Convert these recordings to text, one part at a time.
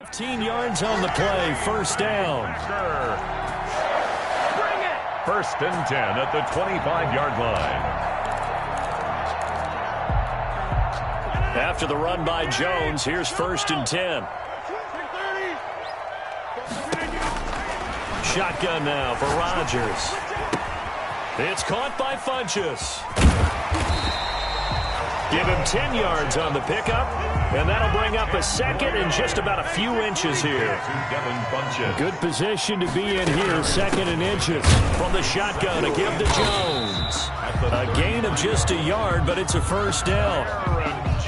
15 yards on the play, first down. First and 10 at the 25-yard line. After the run by Jones, here's first and 10. Shotgun now for Rodgers. It's caught by Funchess. Give him 10 yards on the pickup, and that'll bring up a second and just about a few inches here. Good position to be in here, second and inches. From the shotgun to give to Jones. A gain of just a yard, but it's a first down.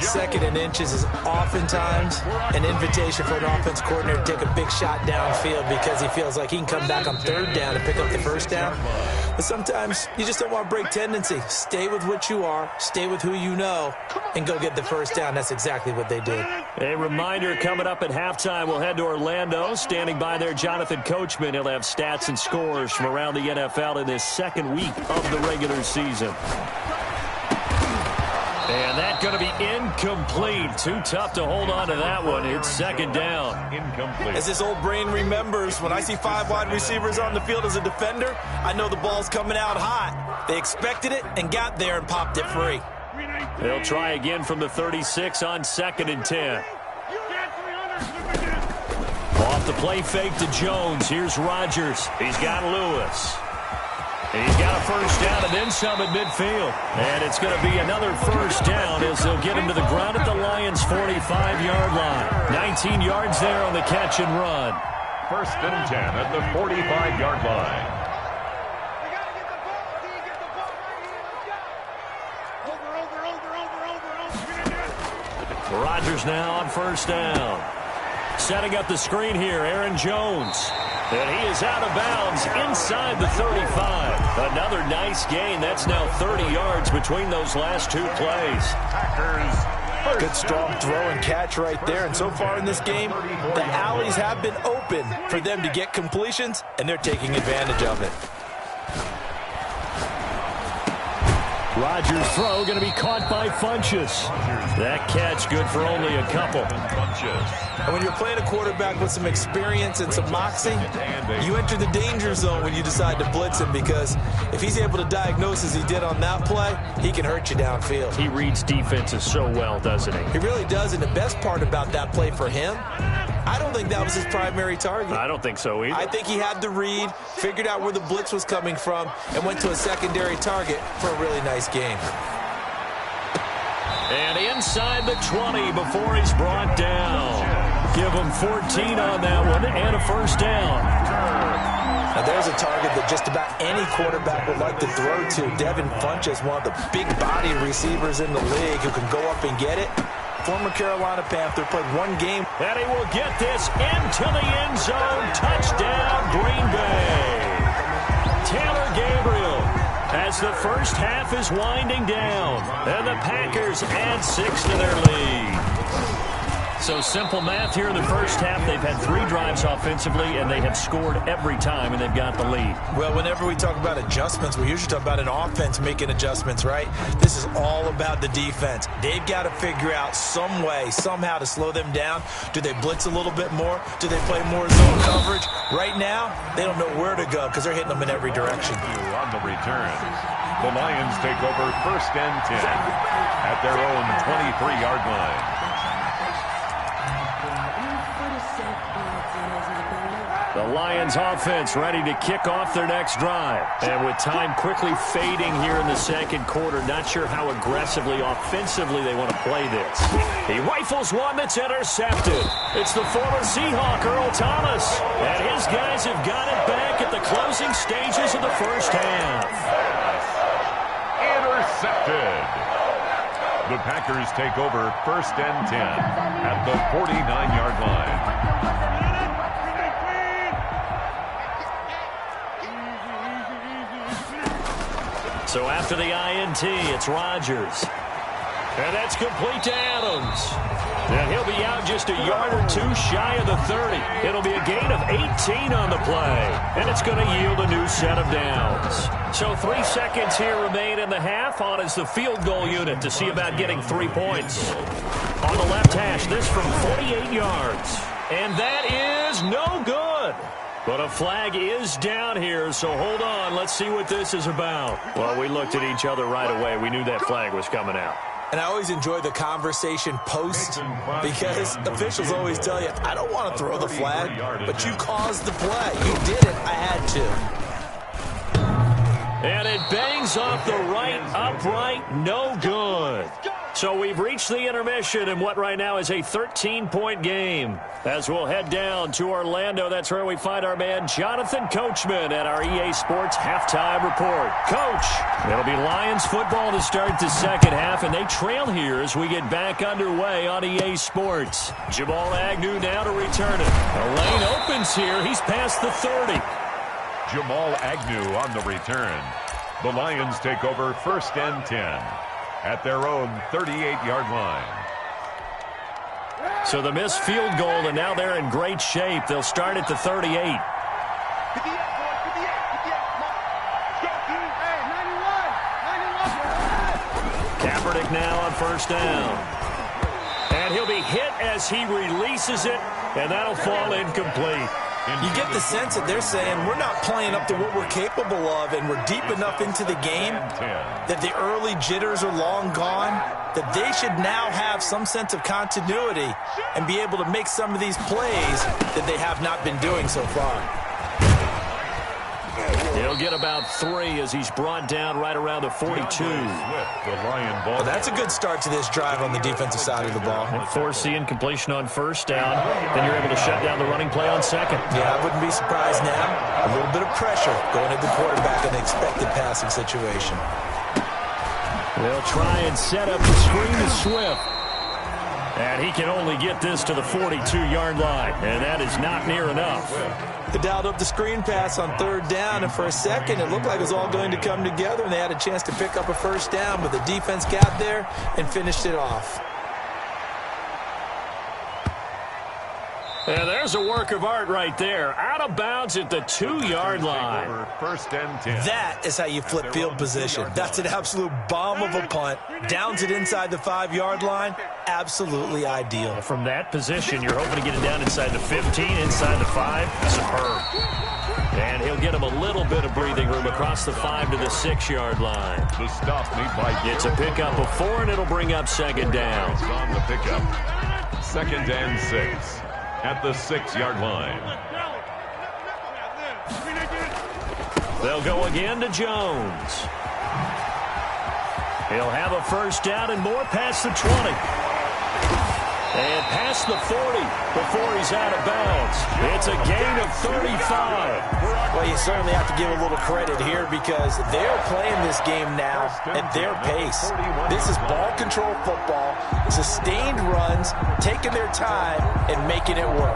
Second and inches is oftentimes an invitation for an offense coordinator to take a big shot downfield because he feels like he can come back on third down and pick up the first down. But sometimes you just don't want to break tendency. Stay with what you are, stay with who you know, and go get the first down. That's exactly what they did. A reminder coming up at halftime, we'll head to Orlando. Standing by there, Jonathan Coachman. He'll have stats and scores from around the NFL in this second week of the regular season. And that's going to be incomplete. Too tough to hold on to that one. It's second down. Incomplete. As this old brain remembers, when I see 5 wide receivers on the field as a defender, I know the ball's coming out hot. They expected it and got there and popped it free. They'll try again from the 36 on second and 10. Off the play fake to Jones. Here's Rodgers. He's got Lewis. He's got a first down and then some at midfield. And it's going to be another first down as they'll get him to the ground at the Lions' 45-yard line. 19 yards there on the catch and run. First and 10 at the 45-yard line. Rodgers now on first down. Setting up the screen here, Aaron Jones. And he is out of bounds inside the 35. Another nice gain. That's now 30 yards between those last two plays. Good strong throw and catch right there. And so far in this game, the alleys have been open for them to get completions, and they're taking advantage of it. Rodgers' throw going to be caught by Funchess. That catch good for only a couple. And when you're playing a quarterback with some experience and some moxie, you enter the danger zone when you decide to blitz him, because if he's able to diagnose as he did on that play, he can hurt you downfield. He reads defenses so well, doesn't he? He really does, and the best part about that play for him, I don't think that was his primary target. I don't think so either. I think he had the read, figured out where the blitz was coming from, and went to a secondary target for a really nice game. And inside the 20 before he's brought down. Give him 14 on that one and a first down. Now there's a target that just about any quarterback would like to throw to. Devin Funchess, one of the big body receivers in the league who can go up and get it. Former Carolina Panther, played one game. And he will get this into the end zone. Touchdown, Green Bay. Taylor Gabriel, as the first half is winding down. And the Packers add 6 to their lead. So simple math here in the first half. They've had 3 drives offensively, and they have scored every time, and they've got the lead. Well, whenever we talk about adjustments, we usually talk about an offense making adjustments, right? This is all about the defense. They've got to figure out some way, somehow to slow them down. Do they blitz a little bit more? Do they play more zone coverage? Right now, they don't know where to go because they're hitting them in every direction. On the return, the Lions take over first and 10 at their own 23-yard line. The Lions offense ready to kick off their next drive. And with time quickly fading here in the second quarter, not sure how aggressively, offensively they want to play this. He rifles one that's intercepted. It's the former Seahawk, Earl Thomas. And his guys have got it back at the closing stages of the first half. Intercepted. The Packers take over first and 10 at the 49-yard line. So after the INT, it's Rodgers. And that's complete to Adams. And he'll be out just a yard or 2 shy of the 30. It'll be a gain of 18 on the play. And it's going to yield a new set of downs. So 3 seconds here remain in the half. On is the field goal unit to see about getting 3 points. On the left hash, this from 48 yards. And that is no good. But a flag is down here, so hold on. Let's see what this is about. Well, we looked at each other right away. We knew that flag was coming out. And I always enjoy the conversation post because officials always tell you, I don't want to throw the flag, but you caused the play. You did it. I had to. And it bangs off the right upright. No good. So we've reached the intermission in what right now is a 13-point game. As we'll head down to Orlando, that's where we find our man Jonathan Coachman at our EA Sports Halftime Report. Coach, it'll be Lions football to start the second half, and they trail here as we get back underway on EA Sports. Jamal Agnew now to return it. The lane opens here. He's past the 30. Jamal Agnew on the return. The Lions take over 1st and 10 at their own 38-yard line. So the missed field goal, and now they're in great shape. They'll start at the 38. Kaepernick now on 1st down. And he'll be hit as he releases it, and that'll fall incomplete. You get the sense that they're saying we're not playing up to what we're capable of, and we're deep enough into the game that the early jitters are long gone, that they should now have some sense of continuity and be able to make some of these plays that they have not been doing so far. He'll get about 3 as he's brought down right around the 42. Well, that's a good start to this drive on the defensive side of the ball. And force the incompletion on 1st down. Then you're able to shut down the running play on 2nd. Yeah, I wouldn't be surprised now. A little bit of pressure going at the quarterback in an expected passing situation. They'll try and set up the screen to Swift. And he can only get this to the 42-yard line. And that is not near enough. They dialed up the screen pass on 3rd down, and for a second it looked like it was all going to come together, and they had a chance to pick up a 1st down, but the defense got there and finished it off. And there's a work of art right there. Out of bounds at the 2-yard line. 1st and 10. That is how you flip field position. That's an absolute bomb of a punt. Downs it inside the 5-yard line. Absolutely ideal. From that position, you're hoping to get it down inside the 15, inside the 5. Superb. And he'll get him a little bit of breathing room across the 5 to the 6-yard line. The stop made by It's a pickup of 4, and it'll bring up 2nd down. On the pickup. 2nd and 6 at the 6-yard line. They'll go again to Jones. He'll have a 1st down and more past the 20. And past the 40 before he's out of bounds. It's a gain of 35. Well, you certainly have to give a little credit here because they're playing this game now at their pace. This is ball control football, sustained runs, taking their time, and making it work.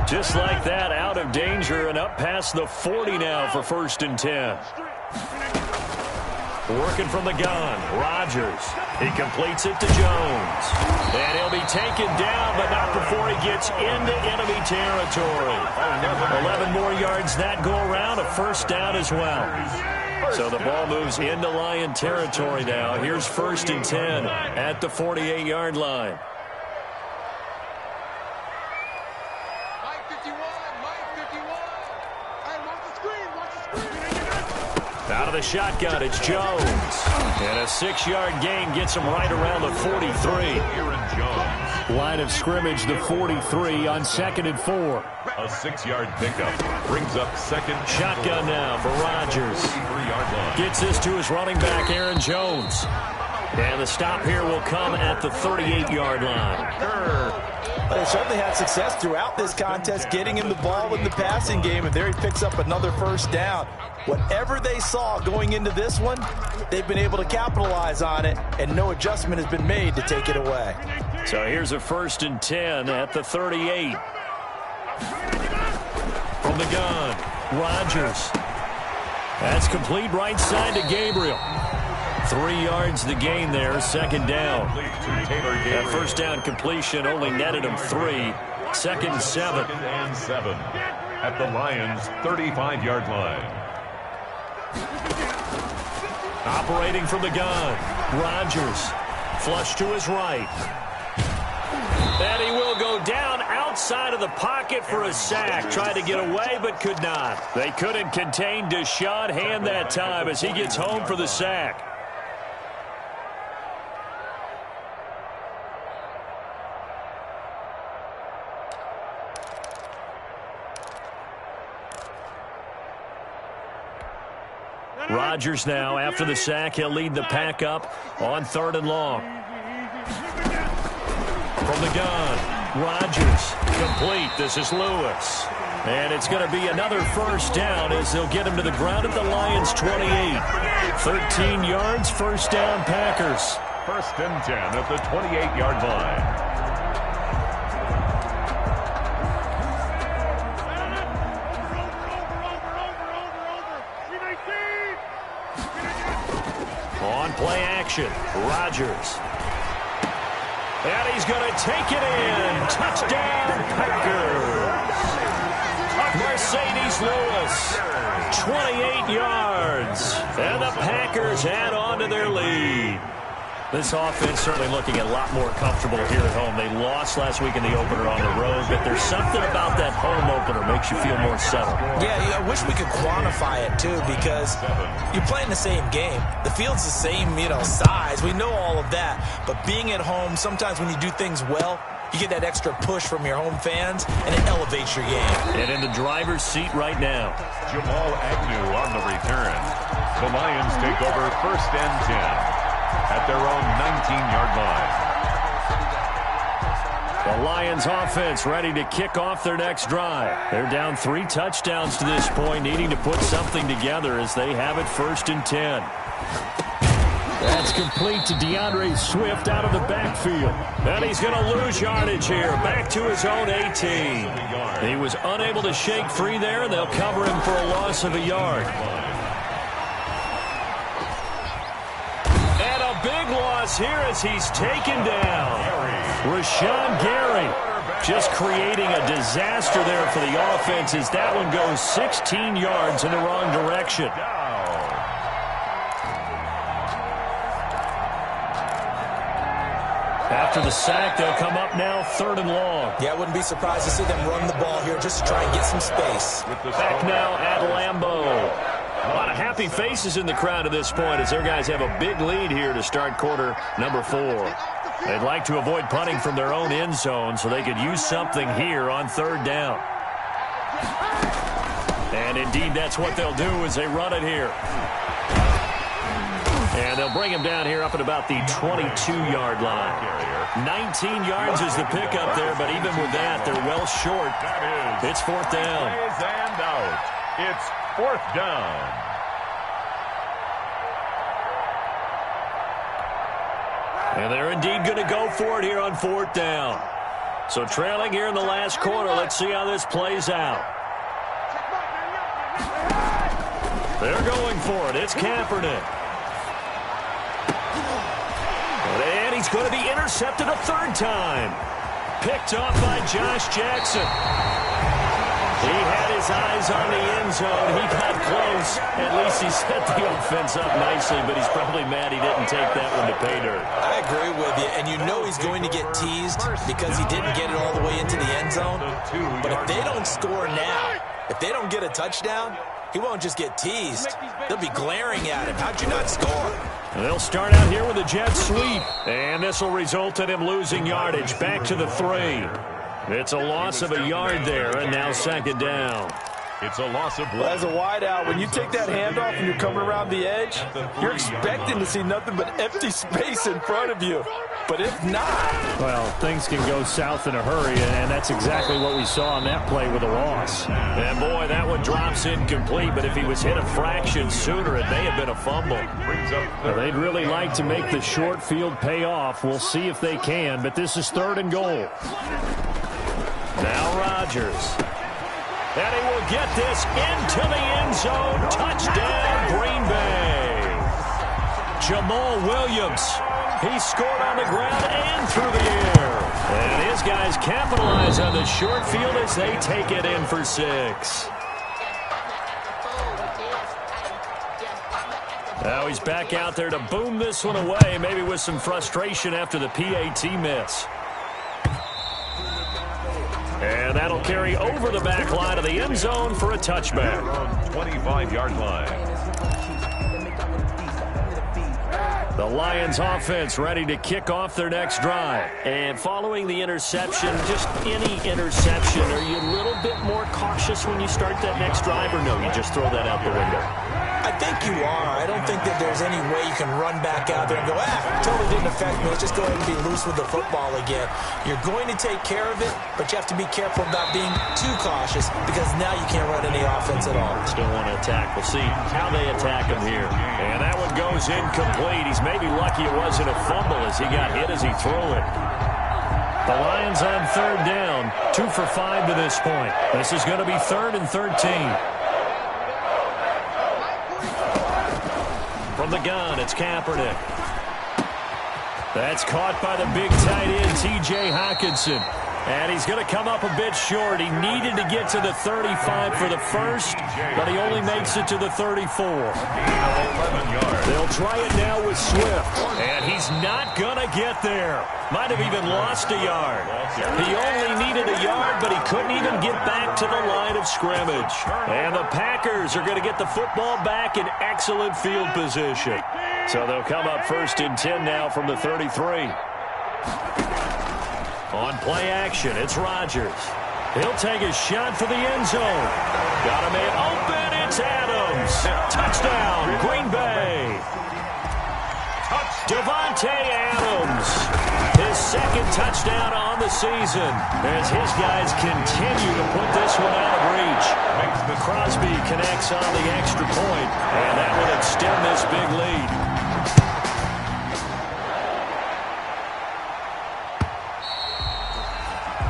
Just like that, out of danger and up past the 40 now for 1st and 10. Working from the gun, Rodgers. He completes it to Jones. And he'll be taken down, but not before he gets into enemy territory. 11 more yards that go around, a 1st down as well. So the ball moves into Lion territory now. Here's 1st and 10 at the 48-yard line. Out of the shotgun, it's Jones. And a 6-yard gain gets him right around the 43. Line of scrimmage, the 43 on 2nd and 4. A 6-yard pickup brings up 2nd. Shotgun now for Rodgers. Gets this to his running back, Aaron Jones. And the stop here will come at the 38-yard line. They certainly had success throughout this contest, getting him the ball in the passing game, and there he picks up another 1st down. Whatever they saw going into this one, they've been able to capitalize on it, and no adjustment has been made to take it away. So here's a 1st and 10 at the 38. From the gun, Rodgers. That's complete right side to Gabriel. 3 yards the gain there, 2nd down. That 1st down completion only netted him 3. 2nd and 7. 2nd and 7 at the Lions' 35-yard line. Operating from the gun, Rodgers. Flush to his right. And he will go down outside of the pocket for a sack. Tried to get away, but could not. They couldn't contain Deshaun Hand that time as he gets home for the sack. Rodgers now, after the sack, he'll lead the pack up on 3rd and long. From the gun, Rodgers, complete. This is Lewis. And it's going to be another first down as they'll get him to the ground at the Lions' 28. 13 yards, first down, Packers. 1st and 10 at the 28-yard line. On play action, Rodgers. And he's going to take it in. Touchdown, Packers. Mercedes Lewis, 28 yards. And the Packers add on to their lead. This offense certainly looking a lot more comfortable here at home. They lost last week in the opener on the road, but there's something about that home opener makes you feel more settled. Yeah, I wish we could quantify it, too, because you're playing the same game. The field's the same, size. We know all of that. But being at home, sometimes when you do things well, you get that extra push from your home fans, and it elevates your game. And in the driver's seat right now, Jamal Agnew on the return. The Lions take over 1st and 10. At their own 19-yard line. The Lions offense ready to kick off their next drive. They're down 3 touchdowns to this point, needing to put something together as they have it 1st and 10. That's complete to DeAndre Swift out of the backfield. And he's going to lose yardage here, back to his own 18. He was unable to shake free there, and they'll cover him for a loss of a yard. Big loss here as he's taken down. Rashawn Gary just creating a disaster there for the offense as that one goes 16 yards in the wrong direction. After the sack, they'll come up now 3rd and long. Yeah, I wouldn't be surprised to see them run the ball here just to try and get some space. Back now at Lambeau. A lot of happy faces in the crowd at this point as their guys have a big lead here to start quarter number 4. They'd like to avoid punting from their own end zone so they could use something here on 3rd down. And indeed, that's what they'll do as they run it here. And they'll bring him down here up at about the 22-yard line. 19 yards is the pickup there, but even with that, they're well short. It's 4th down. And out. It's 4th down. And they're indeed going to go for it here on 4th down. So trailing here in the last quarter, let's see how this plays out. They're going for it. It's Kaepernick. And he's going to be intercepted a 3rd time. Picked off by Josh Jackson. He had his eyes on the end zone. He got close. At least he set the offense up nicely, but he's probably mad he didn't take that one to pay dirt. I agree with you, and you know he's going to get teased because he didn't get it all the way into the end zone. But if they don't score now, if they don't get a touchdown, he won't just get teased. They'll be glaring at him. How'd you not score? They'll start out here with a jet sweep, and this will result in him losing yardage back to the 3. It's a loss of a yard there, and now 2nd down. It's a loss of 1. Well, as a wideout, when you take that handoff and you're coming around the edge, you're expecting to see nothing but empty space in front of you. But if not... Well, things can go south in a hurry, and that's exactly what we saw on that play with a loss. And, boy, that one drops incomplete, but if he was hit a fraction sooner, it may have been a fumble. Well, they'd really like to make the short field pay off. We'll see if they can, but this is 3rd and goal. Now Rodgers. And he will get this into the end zone. Touchdown, Green Bay. Jamal Williams. He scored on the ground and through the air. And his guys capitalize on the short field as they take it in for 6. Now he's back out there to boom this one away, maybe with some frustration after the PAT miss. And that'll carry over the back line of the end zone for a touchback. 25-yard line. The Lions offense ready to kick off their next drive. And following the interception, just any interception, are you a little bit more cautious when you start that next drive, or no, you just throw that out the window? I think you are. I don't think that there's any way you can run back out there and go, totally didn't affect me. Let's just go ahead and be loose with the football again. You're going to take care of it, but you have to be careful about being too cautious because now you can't run any offense at all. Still want to attack. We'll see how they attack him here. And that one goes incomplete. He's maybe lucky it wasn't a fumble as he got hit as he threw it. The Lions on third down, 2 for 5 to this point. This is going to be 3rd and 13. From the gun, it's Kaepernick. That's caught by the big tight end, T.J. Hockenson. And he's going to come up a bit short. He needed to get to the 35 for the first, but he only makes it to the 34. They'll try it now with Swift. And he's not going to get there. Might have even lost a yard. He only needed a yard, but he couldn't even get back to the line of scrimmage. And the Packers are going to get the football back in excellent field position. So they'll come up 1st and 10 now from the 33. On play action, it's Rodgers. He'll take a shot for the end zone. Got a man open, it's Adams. Touchdown, Green Bay. Devontae Adams. His 2nd touchdown on the season as his guys continue to put this one out of reach. Crosby connects on the extra point, and that will extend this big lead.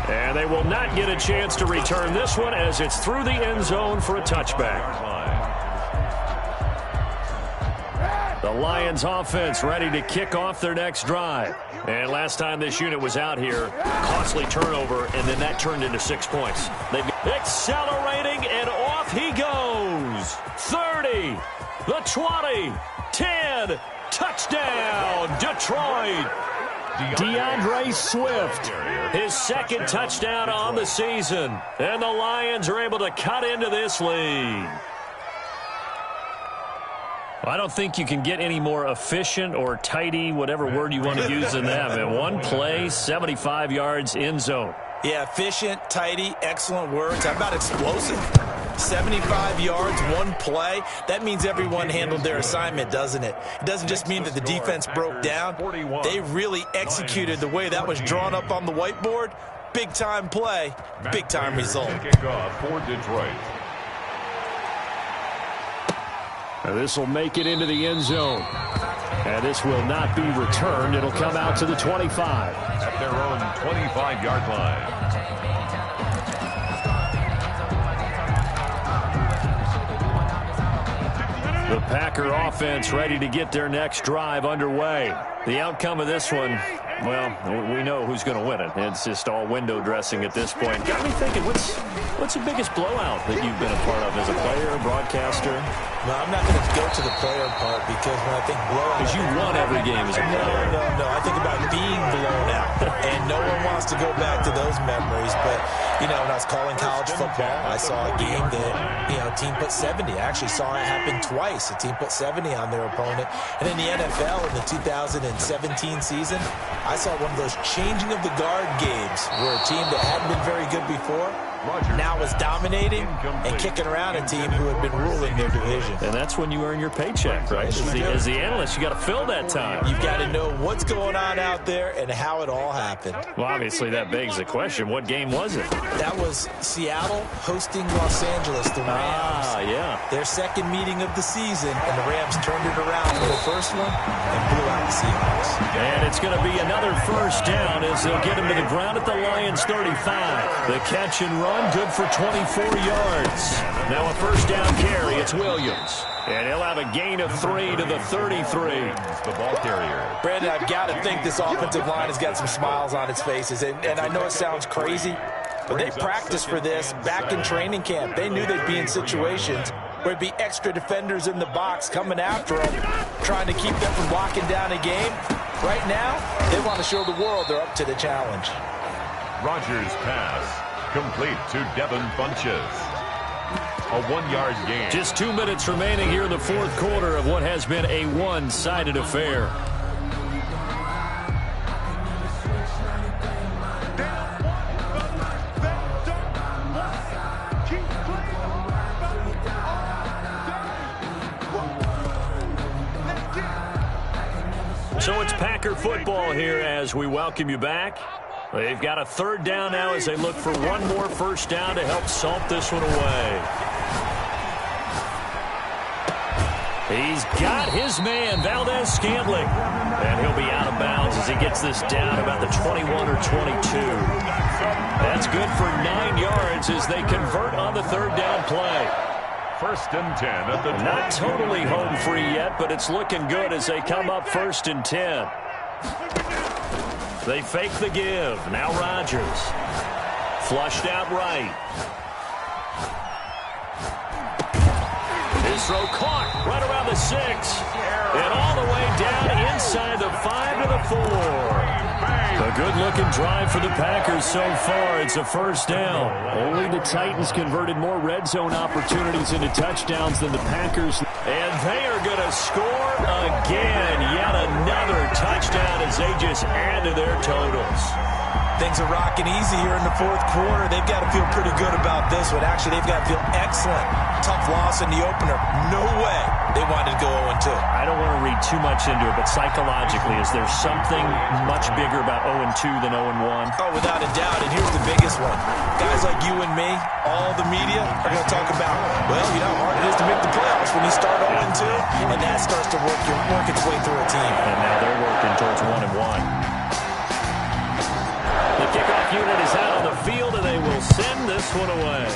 And they will not get a chance to return this one as it's through the end zone for a touchback. The Lions offense ready to kick off their next drive. And last time this unit was out here, costly turnover, and then that turned into 6 points. They've accelerating, and off he goes. 30, the 20, 10, touchdown, Detroit. DeAndre Swift, his 2nd touchdown on the season. And the Lions are able to cut into this lead. I don't think you can get any more efficient or tidy, whatever word you want to use in that. Man, one play, 75 yards, end zone. Yeah, efficient, tidy, excellent words. How about explosive? 75 yards, one play. That means everyone handled their assignment, doesn't it? It doesn't just mean that the defense broke down. They really executed the way that was drawn up on the whiteboard. Big-time play, big-time result. Kickoff for Detroit. This will make it into the end zone. And this will not be returned. It'll come out to the 25. At their own 25-yard line. The Packer offense ready to get their next drive underway. The outcome of this one, well, we know who's going to win it. It's just all window dressing at this point. Got me thinking, what's the biggest blowout that you've been a part of as a player, broadcaster? No, I'm not going to go to the player part because when I think blowout... Because you won every game as a player. No. I think about being blown out. And no one wants to go back to those memories. But, you know, when I was calling college football, I saw a game that, you know, a team put 70. I actually saw it happen twice. A team put 70 on their opponent. And in the NFL, in the 2017 season, I saw one of those changing of the guard games where a team that hadn't been very good before now was dominating and kicking around a team who had been ruling their division. And that's when you earn your paycheck, right? As the analyst, you got to fill that time. You've got to know what's going on out there and how it all happened. Well, obviously that begs the question, what game was it? That was Seattle hosting Los Angeles, the Rams. Yeah. Their 2nd meeting of the season, and the Rams turned it around for the first one and blew out the Seahawks. And it's going to be another first down as they'll get him to the ground at the Lions' 35. The catch and run, good for 24 yards. Now a first down carry, it's Williams. And he'll have a gain of 3 to the 33. The ball carrier. Brandon, I've got to think this offensive line has got some smiles on its faces. And I know it sounds crazy, but they practiced for this back in training camp. They knew they'd be in situations where it'd be extra defenders in the box coming after them, trying to keep them from locking down a game. Right now, they want to show the world they're up to the challenge. Rodgers' pass complete to Devin Funches. A 1-yard gain. Just 2 minutes remaining here in the fourth quarter of what has been a one-sided affair. So it's Packer football here as we welcome you back. They've got a third down now as they look for one more first down to help salt this one away. He's got his man, Valdez-Scantling. And he'll be out of bounds as he gets this down about the 21 or 22. That's good for 9 yards as they convert on the third down play. First and 10 at the Not totally home free yet, but it's looking good as they come up first and 10. They fake the give. Now Rodgers. Flushed out right. His throw caught right around the 6. And all the way down inside the 5 to the 4. A good-looking drive for the Packers so far. It's a first down. Only the Titans converted more red zone opportunities into touchdowns than the Packers. And they are going to score again. Yet another touchdown as they just add to their totals. Things are rocking easy here in the fourth quarter. They've got to feel pretty good about this one. Actually, they've got to feel excellent. Tough loss in the opener. No way they wanted to go 0-2. I don't want to read too much into it, but psychologically, is there something much bigger about 0-2 than 0-1? Oh, without a doubt. And here's the biggest one. Guys like you and me, all the media, are going to talk about, well, you know how hard it is to make the playoffs when you start 0-2, and that starts to work its way through a team. And now they're working towards 1-1. The kickoff unit is out on the field, and they will send this one away.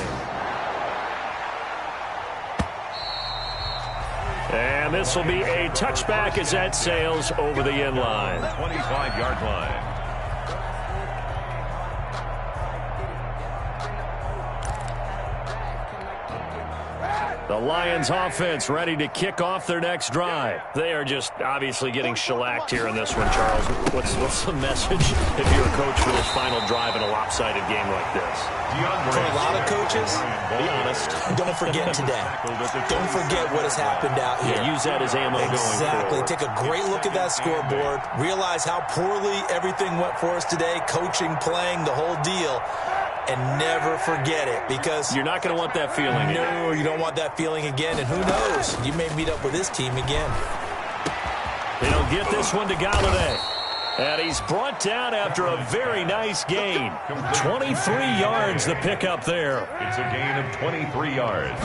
And this will be a touchback as that sails over the end line. 25-yard line. The Lions offense ready to kick off their next drive. They are just obviously getting shellacked here in this one, Charles. What's the message if you're a coach for this final drive in a lopsided game like this? For a lot of coaches, be honest. Don't forget today. Don't forget what has happened out here. Yeah, use that as ammo going forward. Exactly. Take a great look at that scoreboard. Realize how poorly everything went for us today. Coaching, playing, the whole deal. And never forget it, because you're not going to want that feeling again. No, you don't want that feeling again. And who knows? You may meet up with this team again. He'll get this one to Galladay. And he's brought down after a very nice gain. 23 yards the pickup there. It's a gain of 23 yards.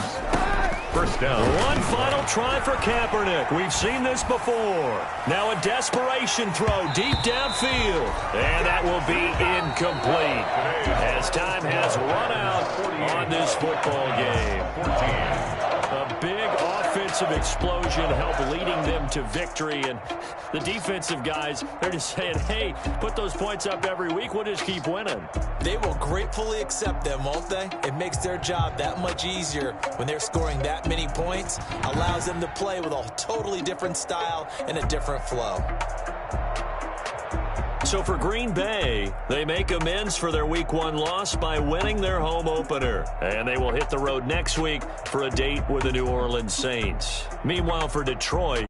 First down. One final try for Kaepernick. We've seen this before. Now a desperation throw deep downfield. And that will be incomplete as time has run out on this football game. A big offensive explosion helped leading them to victory. And the defensive guys, they're just saying, hey, put those points up every week. We'll just keep winning. They will gratefully accept them, won't they? It makes their job that much easier when they're scoring that many points. Allows them to play with a totally different style and a different flow. So for Green Bay, they make amends for their Week 1 loss by winning their home opener. And they will hit the road next week for a date with the New Orleans Saints. Meanwhile, for Detroit,